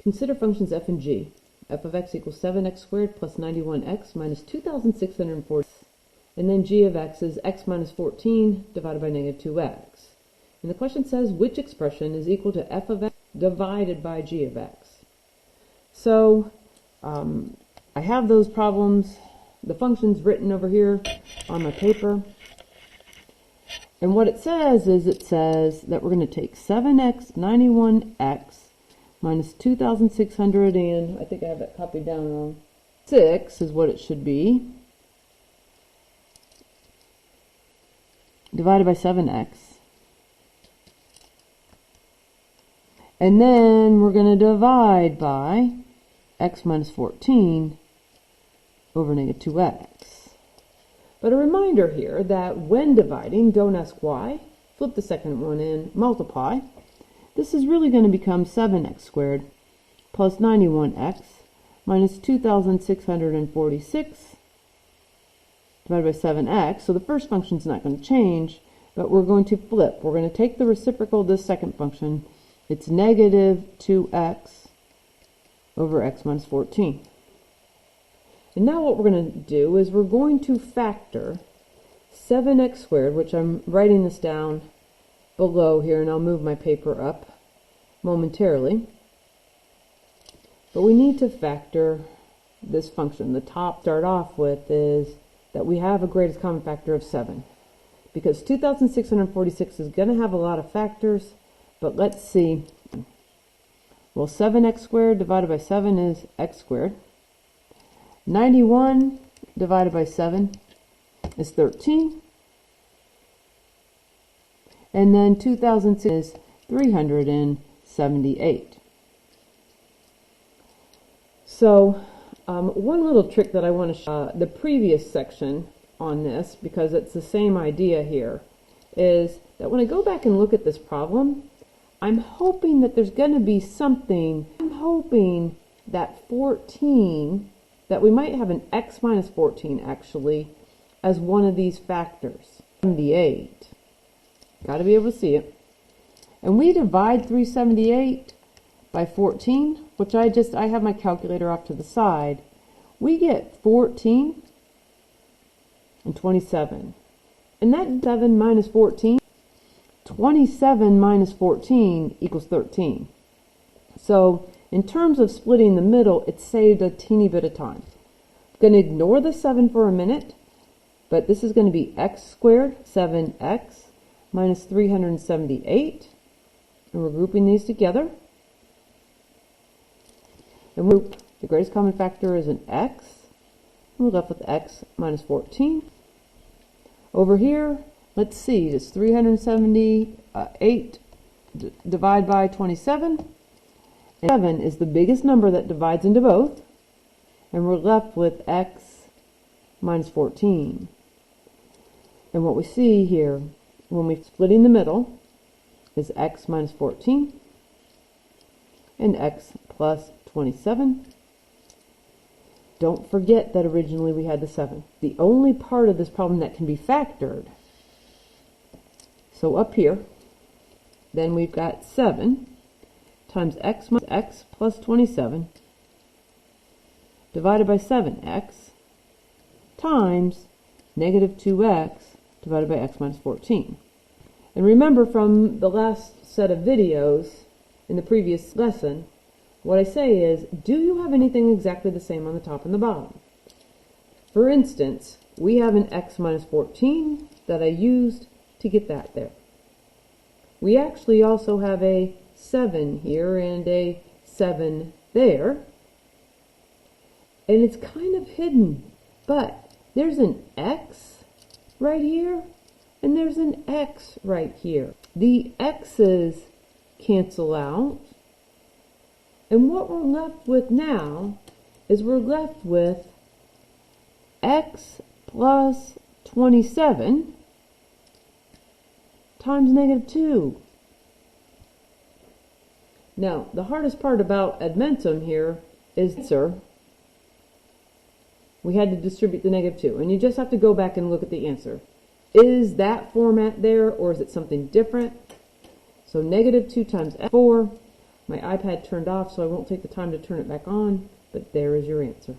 Consider functions f and g. F of x equals 7x squared plus 91x minus 2,640. And then g of x is x minus 14 divided by negative 2x. And the question says which expression is equal to f of x divided by g of x. So I have those problems, the functions written over here on my paper. And what it says is that we're going to take 7x, 91x, minus 2,600 and, I think I have that copied down wrong, 6 is what it should be, divided by 7x. And then we're going to divide by x minus 14 over negative 2x. But a reminder here that when dividing, don't ask why. Flip the second one in, multiply. This is really going to become 7x squared plus 91x minus 2,646 divided by 7x. So the first function is not going to change, but we're going to flip. We're going to take the reciprocal of this second function. It's negative 2x over x minus 14. And now what we're going to do is we're going to factor 7x squared, which I'm writing this down below here, and I'll move my paper up momentarily. But we need to factor this function. The top start off with is that we have a greatest common factor of 7. Because 2,646 is going to have a lot of factors, but let's see. Well, 7x squared divided by 7 is x squared. 91 divided by 7 is 13. And then 2,006 is 378. So one little trick that I want to show the previous section on this, because it's the same idea here, is that when I go back and look at this problem, I'm hoping that there's going to be something. I'm hoping that 14, that we might have an x minus 14 actually as one of these factors. 78. Got to be able to see it. And we divide 378 by 14, which I have my calculator off to the side. We get 14 and 27. And that 7 minus 14, 27 minus 14 equals 13. So in terms of splitting the middle, it saved a teeny bit of time. I'm going to ignore the 7 for a minute, but this is going to be x squared, 7x, minus 378. And we're grouping these together. And the greatest common factor is an x. And we're left with x minus 14. Over here, let's see, it's 378 divided by 27. And 7 is the biggest number that divides into both. And we're left with x minus 14. And what we see here, when we're splitting the middle, is x minus 14 and x plus 27. Don't forget that originally we had the 7. The only part of this problem that can be factored. So up here, then we've got 7 times x minus x plus 27 divided by 7x times negative 2x divided by x minus 14. And remember from the last set of videos in the previous lesson, what I say is, do you have anything exactly the same on the top and the bottom? For instance, we have an x minus 14 that I used to get that there. We actually also have a 7 here and a 7 there. And it's kind of hidden, but there's an x right here and there's an x right here. The x's cancel out. And what we're left with now is we're left with x plus 27 times negative 2. Now, the hardest part about admentum here is, we had to distribute the negative 2. And you just have to go back and look at the answer. Is that format there, or is it something different? So negative 2 times x, 4 My iPad turned off, so I won't take the time to turn it back on, but there is your answer.